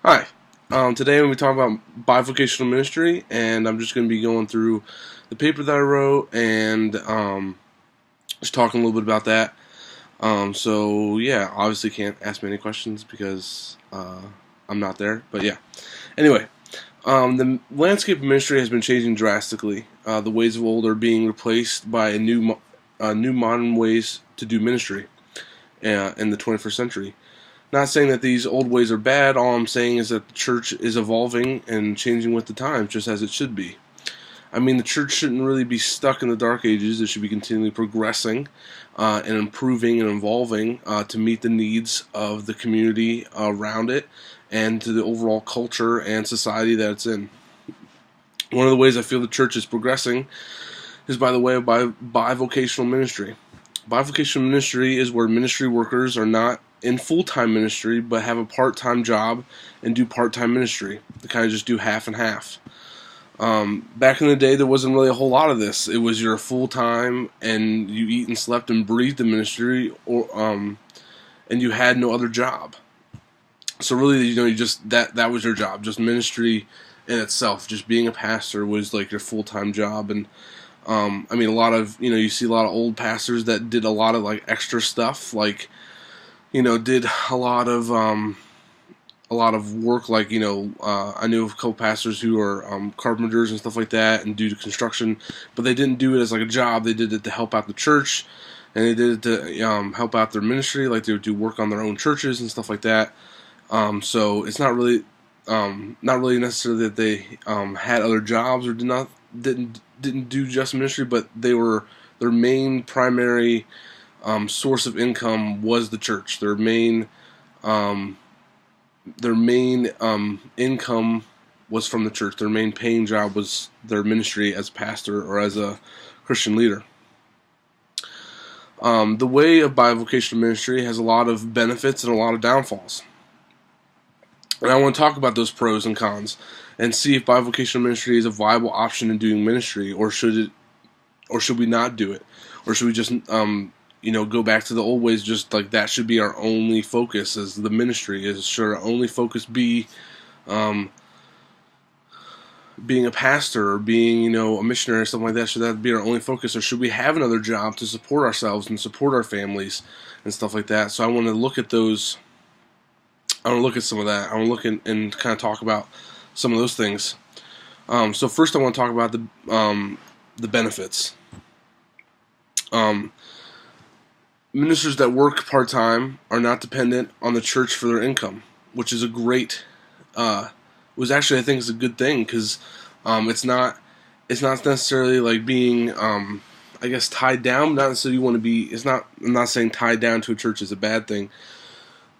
Hi. Today I'm going to be talking about Bi-Vocational Ministry, and I'm just going to be going through the paper that I wrote and just talking a little bit about that. So yeah, obviously can't ask me any questions because I'm not there, but yeah. Anyway, the landscape of ministry has been changing drastically. The ways of old are being replaced by new modern ways to do ministry in the 21st century. Not saying that these old ways are bad. All I'm saying is that the church is evolving and changing with the times, just as it should be. I mean, the church shouldn't really be stuck in the dark ages. It should be continually progressing and improving and evolving to meet the needs of the community around it and to the overall culture and society that it's in. One of the ways I feel the church is progressing is by the way of bivocational ministry. Bivocational ministry is where ministry workers are not in full-time ministry but have a part-time job and do part-time ministry. They kind of just do half and half. Back in the day, there wasn't really a whole lot of this. It was your full-time and you eat and slept and breathed the ministry, and you had no other job. So really, you just that was your job. Just ministry in itself, just being a pastor was like your full-time job. And I mean, a lot of you see a lot of old pastors that did a lot of like extra stuff, like did a lot of work, like I knew of a couple pastors who are carpenters and stuff like that, and do construction, but they didn't do it as like a job. They did it to help out the church, and they did it to help out their ministry, like they would do work on their own churches and stuff like that. So it's not really necessarily that they had other jobs or didn't do just ministry, but their main primary source of income was the church. Their main income was from the church. Their main paying job was their ministry as pastor or as a Christian leader. The way of bivocational ministry has a lot of benefits and a lot of downfalls. And I want to talk about those pros and cons and see if bivocational ministry is a viable option in doing ministry, or should we not do it, or should we just go back to the old ways? Just like that should be our only focus as the ministry. Should our only focus be being a pastor or being a missionary or something like that? Should that be our only focus, or should we have another job to support ourselves and support our families and stuff like that? So I want to look at those. I want to look at some of that. I want to look and kind of talk about some of those things. So first I want to talk about the benefits. Ministers that work part-time are not dependent on the church for their income, which is was actually, I think, is a good thing, because it's not necessarily like being I guess tied down. Not necessarily you want to be. I'm not saying tied down to a church is a bad thing,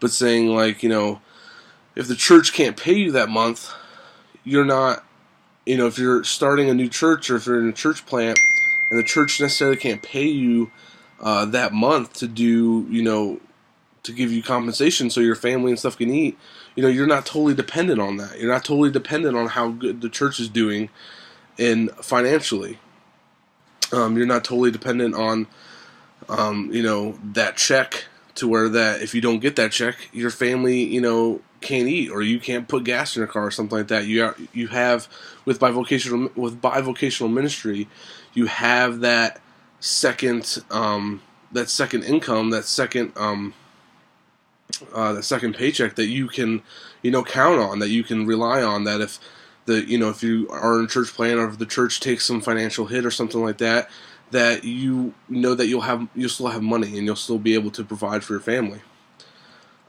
but saying like if the church can't pay you that month, you're not if you're starting a new church, or if you're in a church plant and the church necessarily can't pay you that month to do to give you compensation so your family and stuff can eat, you're not totally dependent on that. You're not totally dependent on how good the church is doing in financially. You're not totally dependent on that check, to where that if you don't get that check, your family can't eat, or you can't put gas in your car or something like that. You have with bivocational ministry, you have that second income, that second paycheck that you can count on, that you can rely on, that if if you are in a church plan, or if the church takes some financial hit or something like that, that that you'll still have money and you'll still be able to provide for your family.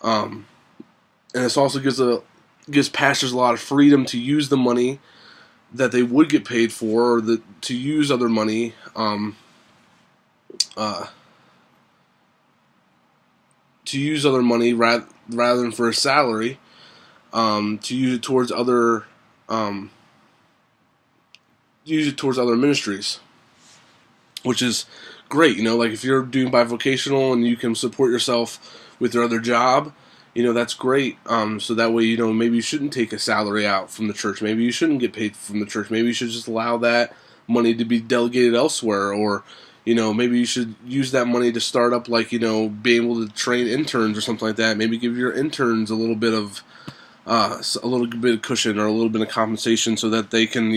And this also gives pastors a lot of freedom to use the money that they would get paid for, or to use other money rather than for a salary, to use it towards other ministries, which is great. Like if you're doing bivocational and you can support yourself with your other job, that's great. So that way, maybe you shouldn't take a salary out from the church. Maybe you shouldn't get paid from the church. Maybe you should just allow that money to be delegated elsewhere, or maybe you should use that money to start up, like being able to train interns or something like that. Maybe give your interns a little bit of a little bit of cushion or a little bit of compensation so that they can,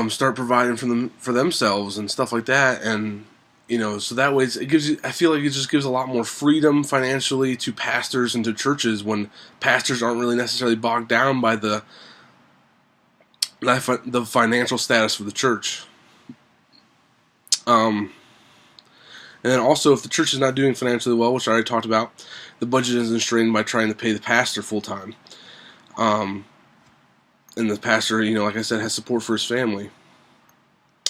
start providing for themselves and stuff like that. And so that way it gives you, I feel like it just gives a lot more freedom financially to pastors and to churches when pastors aren't really necessarily bogged down by the financial status of the church. And then also, if the church is not doing financially well, which I already talked about, the budget isn't strained by trying to pay the pastor full time. And the pastor, like I said, has support for his family.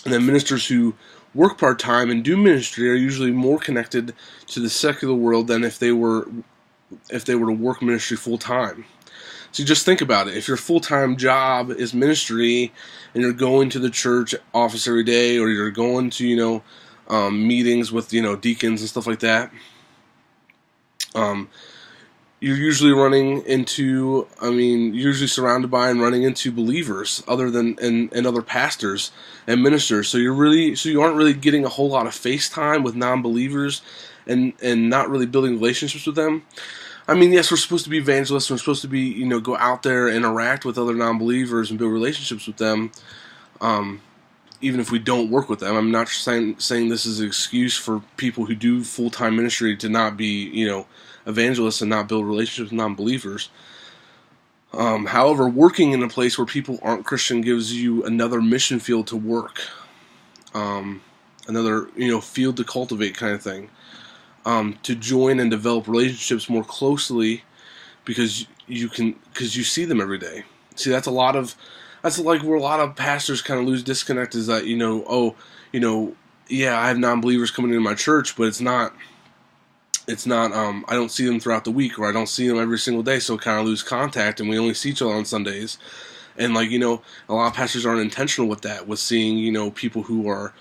And then ministers who work part-time and do ministry are usually more connected to the secular world than if they were to work ministry full-time. So you just think about it. If your full-time job is ministry and you're going to the church office every day, or you're going to, meetings with, deacons and stuff like that, you're usually usually surrounded by and running into believers other than and other pastors and ministers. So you aren't really getting a whole lot of face time with non-believers and not really building relationships with them. I mean, yes, we're supposed to be evangelists. We're supposed to be, go out there, interact with other non-believers and build relationships with them, even if we don't work with them. I'm not saying this is an excuse for people who do full-time ministry to not be, evangelists and not build relationships with non-believers. However, working in a place where people aren't Christian gives you another mission field to work, another, field to cultivate kind of thing. To join and develop relationships more closely because you see them every day. See, that's like where a lot of pastors kind of lose disconnect, is that, I have non-believers coming into my church, but it's not, I don't see them throughout the week, or I don't see them every single day, so kind of lose contact, and we only see each other on Sundays. And a lot of pastors aren't intentional with that, with seeing, people who are,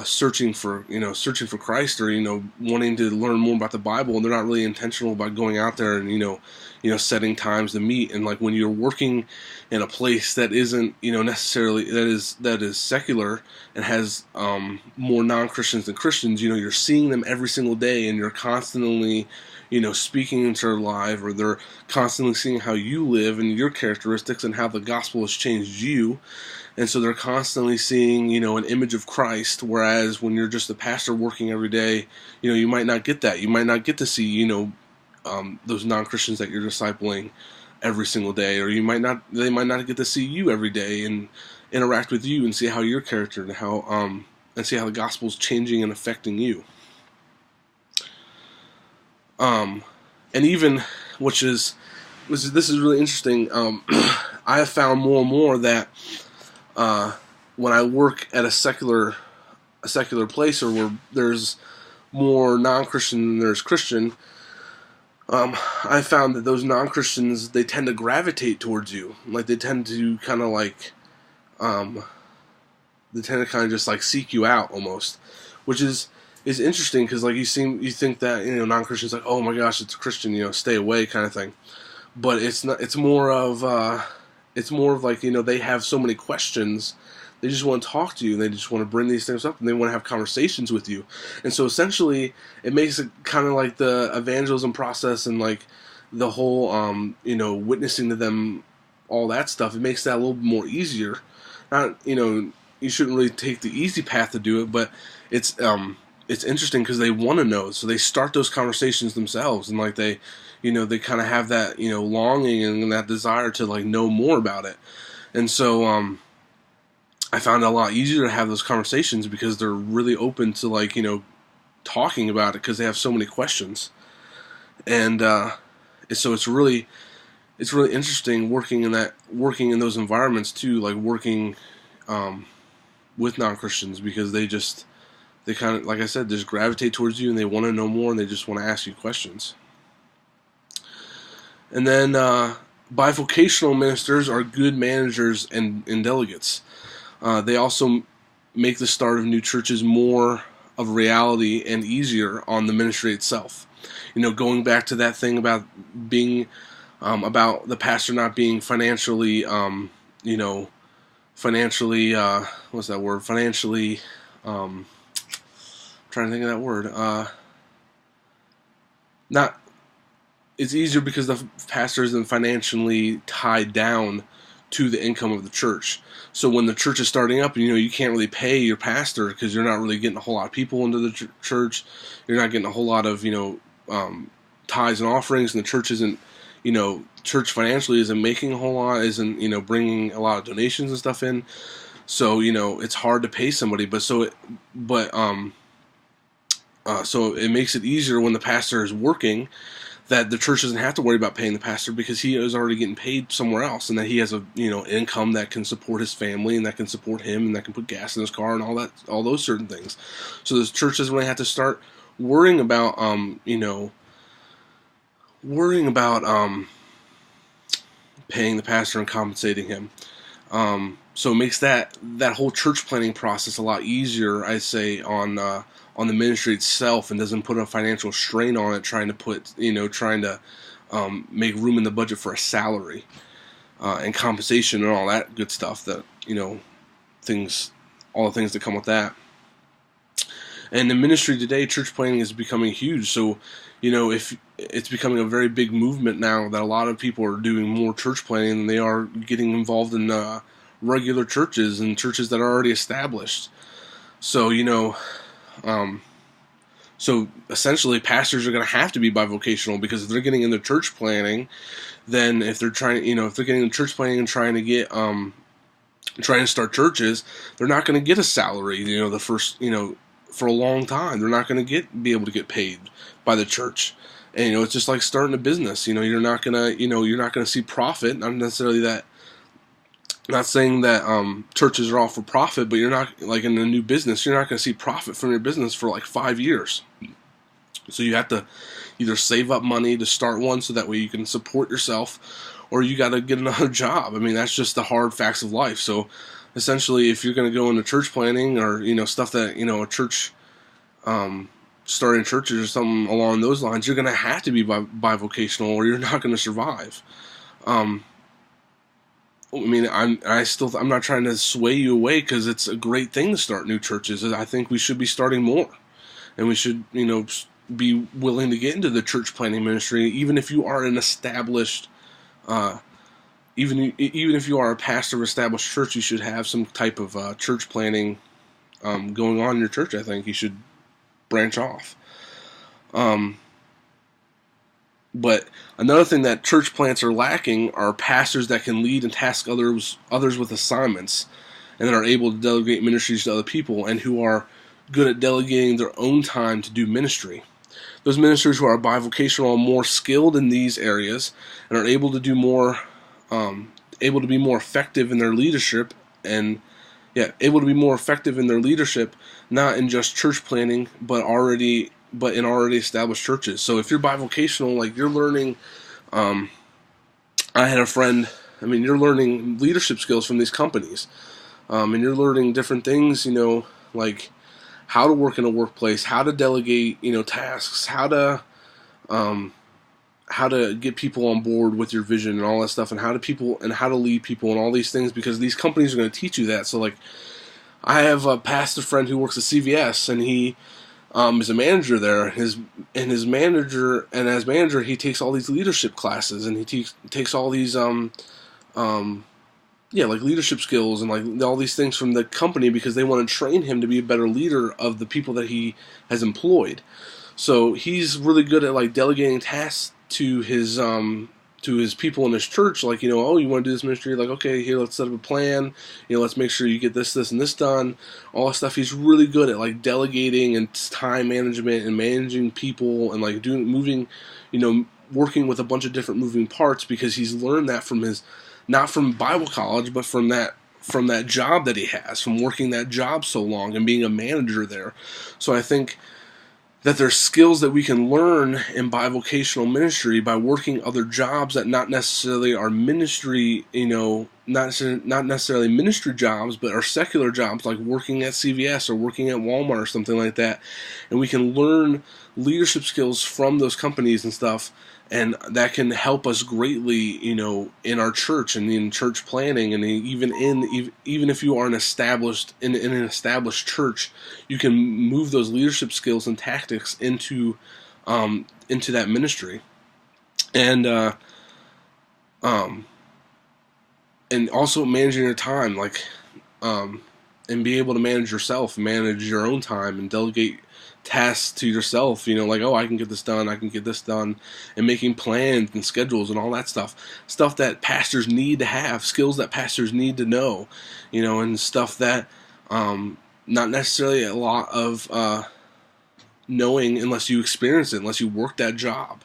searching for Christ, or, wanting to learn more about the Bible, and they're not really intentional about going out there and, setting times to meet. And when you're working in a place that isn't, necessarily, that is secular and has more non-Christians than Christians, you're seeing them every single day, and you're constantly, speaking into their life, or they're constantly seeing how you live and your characteristics and how the gospel has changed you. And so they're constantly seeing, an image of Christ, whereas when you're just a pastor working every day, you might not get that. You might not get to see, those non-Christians that you're discipling every single day, or they might not get to see you every day and interact with you and see how your character and see how the gospel's changing and affecting you. And even, this is really interesting, I have found more and more that when I work at a secular place, or where there's more non-Christian than there's Christian, I found that those non-Christians, they tend to gravitate towards you. They tend to kind of just seek you out almost, which is interesting, because you think that, non-Christians, oh my gosh, it's a Christian, stay away kind of thing. But it's not. It's more of they have so many questions. They just want to talk to you, and they just want to bring these things up, and they want to have conversations with you. And so essentially, it makes it kind of like the evangelism process and the whole witnessing to them, all that stuff. It makes that a little bit more easier. Not, you shouldn't really take the easy path to do it, but it's interesting because they want to know, so they start those conversations themselves, and they kind of have that, longing and that desire to know more about it. And so I found it a lot easier to have those conversations because they're really open to talking about it, because they have so many questions. And so it's really interesting working in those environments too, working with non-Christians, because they kind of, like I said, just gravitate towards you, and they want to know more, and they just want to ask you questions. And then bivocational ministers are good managers and delegates. They also make the start of new churches more of a reality and easier on the ministry itself. Going back to that thing about being about the pastor not being financially, what's that word? Financially, trying to think of that word. Not it's easier because the pastor isn't financially tied down to the income of the church. So when the church is starting up, you can't really pay your pastor because you're not really getting a whole lot of people into the church. You're not getting a whole lot of tithes and offerings, and the church isn't church financially isn't making a whole lot, isn't bringing a lot of donations and stuff in. So it's hard to pay somebody, so it makes it easier when the pastor is working, that the church doesn't have to worry about paying the pastor because he is already getting paid somewhere else, and that he has a income that can support his family and that can support him and that can put gas in his car and all those certain things. So the church doesn't really have to start worrying about paying the pastor and compensating him. So it makes that whole church planning process a lot easier, I say, on the ministry itself, and doesn't put a financial strain on it, trying to make room in the budget for a salary and compensation and all that good stuff that all the things that come with that. And in ministry today, church planning is becoming huge. So if it's becoming a very big movement now, that a lot of people are doing more church planning than they are getting involved in regular churches and churches that are already established. So so essentially, pastors are going to have to be bivocational, because if they're getting into church planning, then if they're if they're getting into church planning and trying to start churches, they're not going to get a salary. The first for a long time, they're not going to be able to get paid by the church. And it's just like starting a business. You're not gonna see profit. Not necessarily that. Not saying that churches are all for profit, but you're not, like in a new business, you're not going to see profit from your business for like 5 years. So you have to either save up money to start one so that way you can support yourself, or you got to get another job. I mean, that's just the hard facts of life. So essentially, if you're going to go into church planning or stuff that a church starting churches or something along those lines, you're going to have to be bivocational, or you're not going to survive. I mean, I'm not trying to sway you away, because it's a great thing to start new churches. I think we should be starting more, and we should, be willing to get into the church planning ministry, even if you are an established, even if you are a pastor of an established church. You should have some type of church planning going on in your church. I think you should branch off. But another thing that church plants are lacking are pastors that can lead and task others with assignments, and that are able to delegate ministries to other people, and who are good at delegating their own time to do ministry. Those ministers who are bivocational are more skilled in these areas and are able to do more, able to be more effective in their leadership, able to be more effective in their leadership, not in just church planning, but in already established churches. So if you're bivocational, like you're learning, I had a friend, you're learning leadership skills from these companies, and you're learning different things, like how to work in a workplace, how to delegate, tasks, how to get people on board with your vision and all that stuff, and how to lead people and all these things, because these companies are going to teach you that. So like, I have a pastor friend who works at CVS, and he is a manager there. As manager, he takes all these leadership classes, and he takes all these like leadership skills and like all these things from the company, because they want to train him to be a better leader of the people that he has employed. So he's really good at like delegating tasks to his people in his church, like, oh, you want to do this ministry? Like, okay, here, let's set up a plan. Let's make sure you get this, and this done. All that stuff. He's really good at like delegating and time management and managing people and like working with a bunch of different moving parts, because he's learned that from not from Bible college, but from that job that he has, from working that job so long and being a manager there. So I think that there's skills that we can learn in bivocational ministry by working other jobs that not necessarily are ministry, not necessarily ministry jobs, but are secular jobs, like working at CVS or working at Walmart or something like that. And we can learn leadership skills from those companies and stuff, and that can help us greatly, in our church and in church planning, and even if you are in an established church, you can move those leadership skills and tactics into that ministry. and um, and also managing your time, like and be able to manage yourself, manage your own time, and delegate tasks to yourself. Like, oh, I can get this done, I can get this done, and making plans and schedules and all that stuff that pastors need to have, skills that pastors need to know, and stuff that not necessarily a lot of knowing unless you experience it, unless you work that job.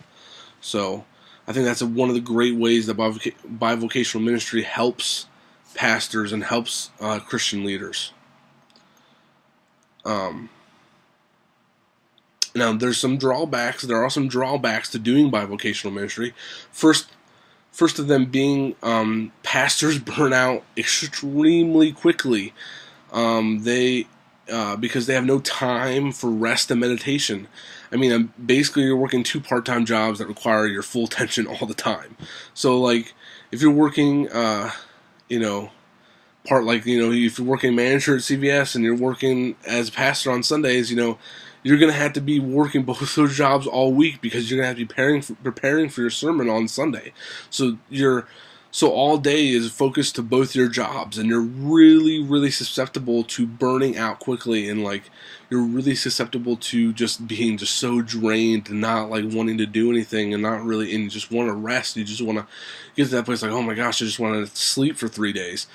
So I think that's one of the great ways that bivocational ministry helps pastors and helps Christian leaders. Now, there's some drawbacks. There are some drawbacks to doing bivocational ministry. First of them being pastors burn out extremely quickly. Because they have no time for rest and meditation. I mean, basically, you're working 2 part-time jobs that require your full attention all the time. So, like, if you're working, if you're working manager at CVS and you're working as a pastor on Sundays, you're going to have to be working both those jobs all week because you're going to have to be preparing for your sermon on Sunday. So all day is focused to both your jobs, and you're really, really susceptible to burning out quickly, and you're really susceptible to just being just so drained and not wanting to do anything, and you just want to rest. You just want to get to that place oh my gosh, I just want to sleep for 3 days.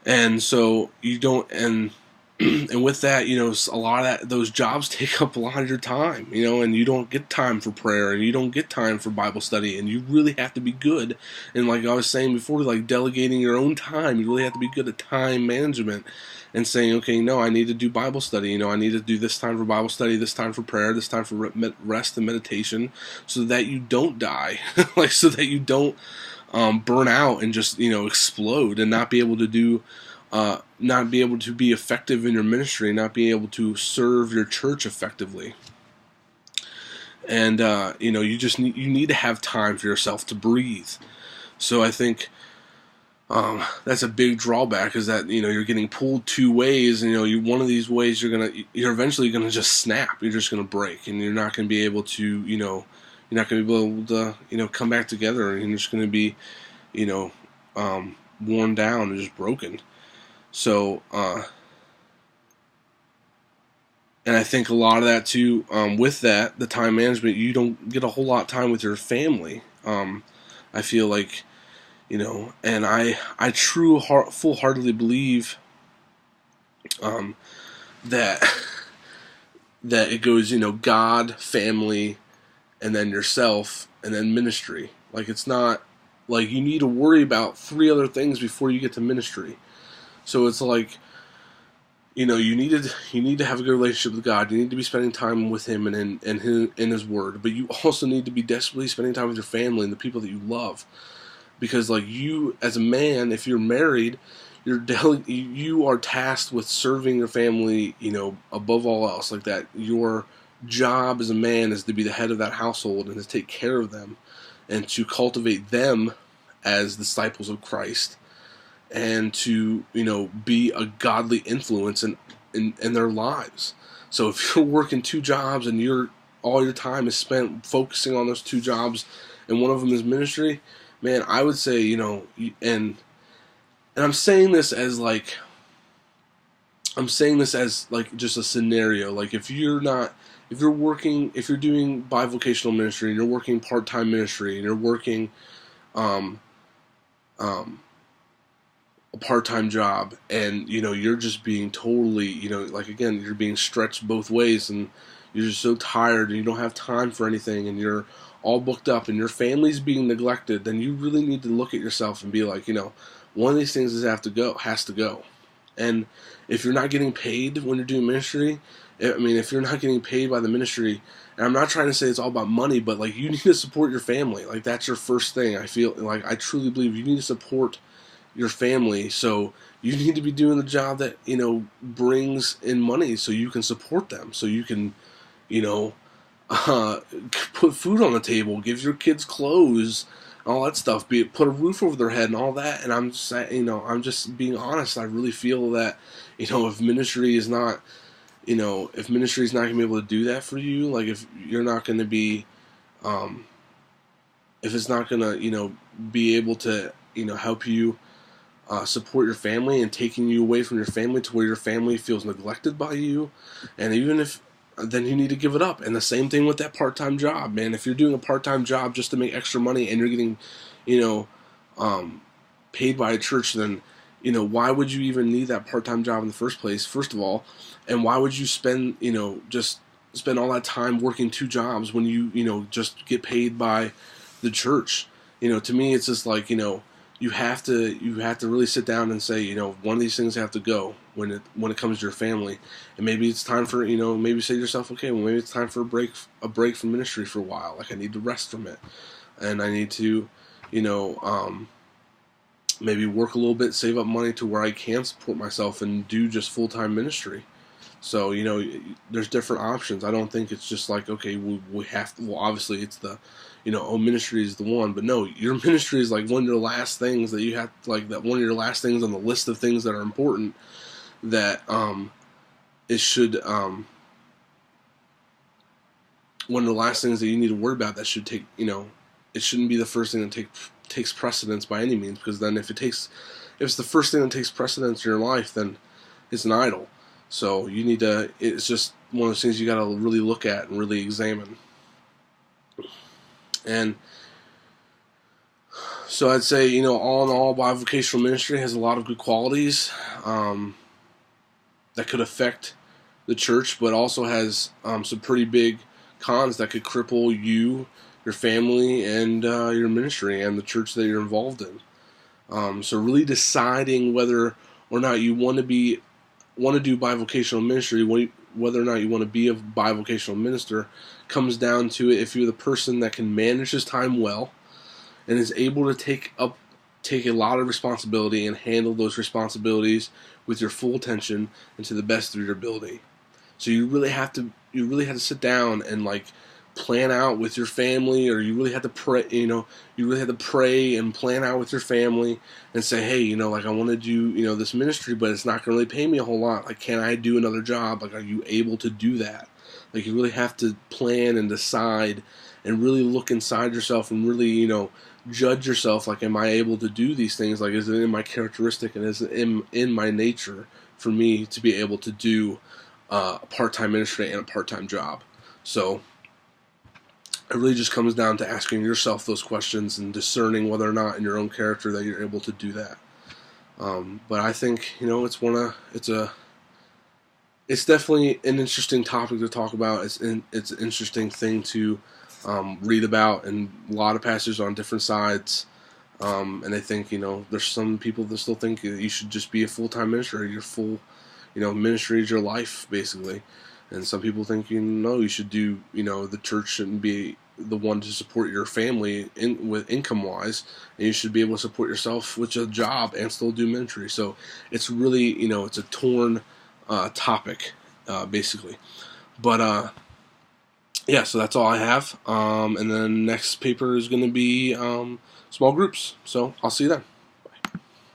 And so you don't, and with that, a lot of those jobs take up a lot of your time, and you don't get time for prayer, and you don't get time for Bible study, and you really have to be good. And like I was saying before, delegating your own time, you really have to be good at time management and saying, okay, no, I need to do Bible study, I need to do this time for Bible study, this time for prayer, this time for rest and meditation, so that you don't die, so that you don't burn out and just, explode and not be able to do not be able to be effective in your ministry, not be able to serve your church effectively. And you need to have time for yourself to breathe. So I think that's a big drawback, is that you're getting pulled 2 ways, and one of these ways you're eventually gonna just snap. You're just gonna break, and you're not gonna be able to you're not gonna be able to come back together, and you're just gonna be worn down and just broken. So, and I think a lot of that too, with that, the time management, you don't get a whole lot of time with your family. I feel like, and I full-heartedly believe, that it goes, God, family, and then yourself, and then ministry. It's not, you need to worry about 3 other things before you get to ministry. So it's you need to have a good relationship with God. You need to be spending time with Him and in His Word. But you also need to be desperately spending time with your family and the people that you love. Because you, as a man, if you're married, you are tasked with serving your family, above all else. That your job as a man is to be the head of that household and to take care of them and to cultivate them as disciples of Christ, and to be a godly influence in their lives. So if you're working 2 jobs and all your time is spent focusing on those 2 jobs, and one of them is ministry, man, I would say and I'm saying this as just a scenario. If you're doing bivocational ministry and you're working part-time ministry and you're working a part-time job, and you're just being totally again, you're being stretched both ways, and you're just so tired and you don't have time for anything, and you're all booked up and your family's being neglected, then you really need to look at yourself and be one of these things has to go. And if you're not getting paid when you're doing ministry, if you're not getting paid by the ministry, and I'm not trying to say it's all about money, but you need to support your family. That's your first thing. I feel I truly believe you need to support your family, so you need to be doing the job that brings in money, so you can support them, so you can put food on the table, give your kids clothes, all that stuff, put a roof over their head and all that. And I'm just I'm just being honest. I really feel that if ministry is not going to be able to do that for you, if you're not going to be if it's not gonna, be able to, help you support your family and taking you away from your family to where your family feels neglected by you, and even if then you need to give it up. And the same thing with that part-time job, man. If you're doing a part-time job just to make extra money and you're getting, you know, paid by a church, then why would you even need that part-time job in the first place? First of all, and why would you spend just spend all that time working two jobs when you just get paid by the church? To me, it's just like you have to really sit down and say one of these things have to go when it comes to your family, and maybe it's time for maybe say to yourself, okay, well maybe it's time for a break from ministry for a while. Like I need to rest from it, and I need to maybe work a little bit, save up money to where I can support myself and do just full-time ministry. So, there's different options. I don't think it's just like, okay, we have to, well, obviously it's the, ministry is the one, but no, your ministry is like one of your last things that you have, like that one of your last things on the list of things that are important that, it should, one of the last things that you need to worry about that should take, it shouldn't be the first thing that takes precedence by any means, because then if it's the first thing that takes precedence in your life, then it's an idol. So you need to, it's just one of those things you got to really look at and really examine. And so I'd say, all in all, Bi-Vocational Ministry has a lot of good qualities that could affect the church, but also has some pretty big cons that could cripple you, your family, and your ministry and the church that you're involved in. So really deciding whether or not you want to do bivocational ministry, whether or not you want to be a bivocational minister, comes down to if you're the person that can manage his time well and is able to take a lot of responsibility and handle those responsibilities with your full attention and to the best of your ability. So you really have to sit down and plan out with your family, or you really have to pray, you really have to pray and plan out with your family and say, hey, I want to do, this ministry, but it's not going to really pay me a whole lot. Like, can I do another job? Like, are you able to do that? Like, you really have to plan and decide and really look inside yourself and really, judge yourself. Like, am I able to do these things? Like, is it in my characteristic and is it in my nature for me to be able to do a part-time ministry and a part-time job? So it really just comes down to asking yourself those questions and discerning whether or not in your own character that you're able to do that. But I think it's definitely an interesting topic to talk about. It's an interesting thing to read about, and a lot of pastors on different sides. And they think there's some people that still think you should just be a full-time minister. Your full ministry is your life basically. And some people think you should do the church shouldn't be the one to support your family with income wise, and you should be able to support yourself with a job and still do ministry. So it's really it's a torn topic basically. But yeah, so that's all I have. And then next paper is going to be small groups. So I'll see you then.